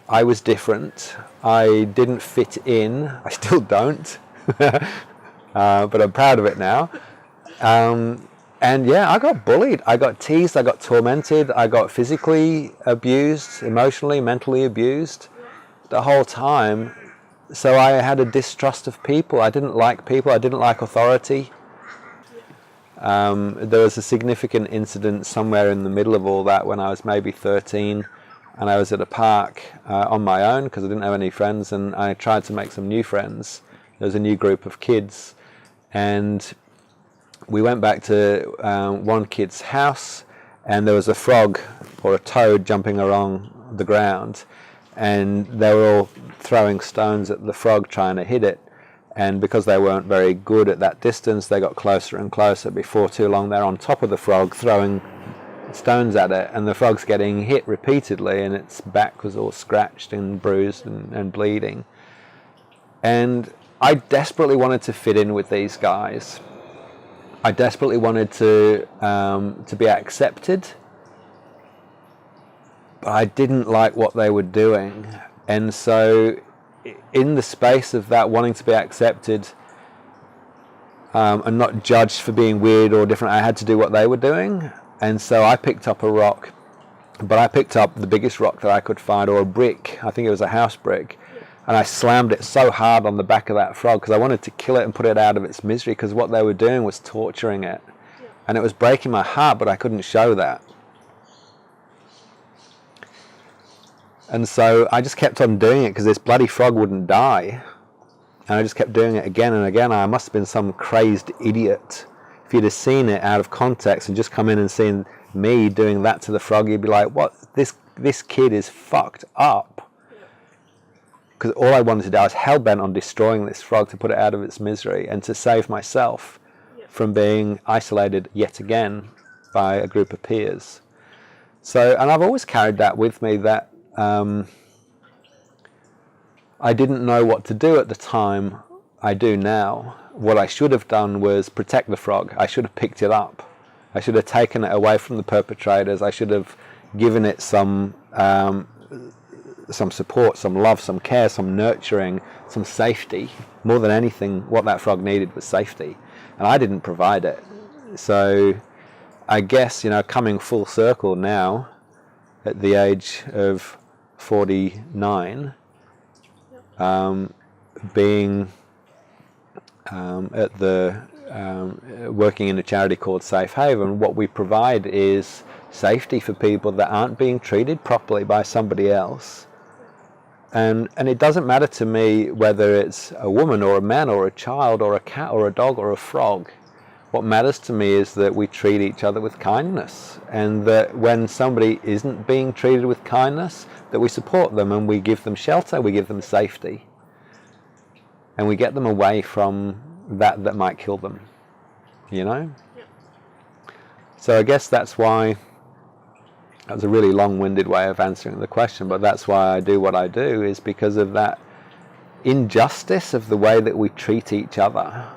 I was different. I didn't fit in. I still don't. But I'm proud of it now. And yeah, I got bullied. I got teased. I got tormented. I got physically abused, emotionally, mentally abused the whole time. So I had a distrust of people. I didn't like people. I didn't like authority. There was a significant incident somewhere in the middle of all that when I was maybe 13, and I was at a park on my own because I didn't have any friends, and I tried to make some new friends. There was a new group of kids, and we went back to one kid's house, and there was a frog or a toad jumping along the ground, and they were all throwing stones at the frog trying to hit it. And because they weren't very good at that distance, they got closer and closer. Before too long, they're on top of the frog throwing stones at it, and the frog's getting hit repeatedly, and its back was all scratched and bruised and bleeding. And I desperately wanted to fit in with these guys. I desperately wanted to be accepted, but I didn't like what they were doing. And so in the space of that wanting to be accepted and not judged for being weird or different, I had to do what they were doing. And so I picked up a rock, but I picked up the biggest rock that I could find, or a brick. I think it was a house brick. And I slammed it so hard on the back of that frog because I wanted to kill it and put it out of its misery, because what they were doing was torturing it. And it was breaking my heart, but I couldn't show that. And so I just kept on doing it because this bloody frog wouldn't die. And I just kept doing it again and again. I must have been some crazed idiot. If you'd have seen it out of context and just come in and seen me doing that to the frog, you'd be like, what? This kid is fucked up. Because all I wanted to do, I was hell-bent on destroying this frog to put it out of its misery and to save myself from being isolated yet again by a group of peers. So, and I've always carried that with me, that I didn't know what to do at the time. I do now. What I should have done was protect the frog. I should have picked it up. I should have taken it away from the perpetrators. I should have given it some support, some love, some care, some nurturing, some safety. More than anything, what that frog needed was safety, and I didn't provide it. So I guess, coming full circle now at the age of 49, being at the working in a charity called Safe Haven, what we provide is safety for people that aren't being treated properly by somebody else. And it doesn't matter to me whether it's a woman or a man or a child or a cat or a dog or a frog. What matters to me is that we treat each other with kindness, and that when somebody isn't being treated with kindness, that we support them and we give them shelter, we give them safety, and we get them away from that might kill them, Yeah. So I guess that's why. That was a really long-winded way of answering the question, but that's why I do what I do, is because of that injustice of the way that we treat each other.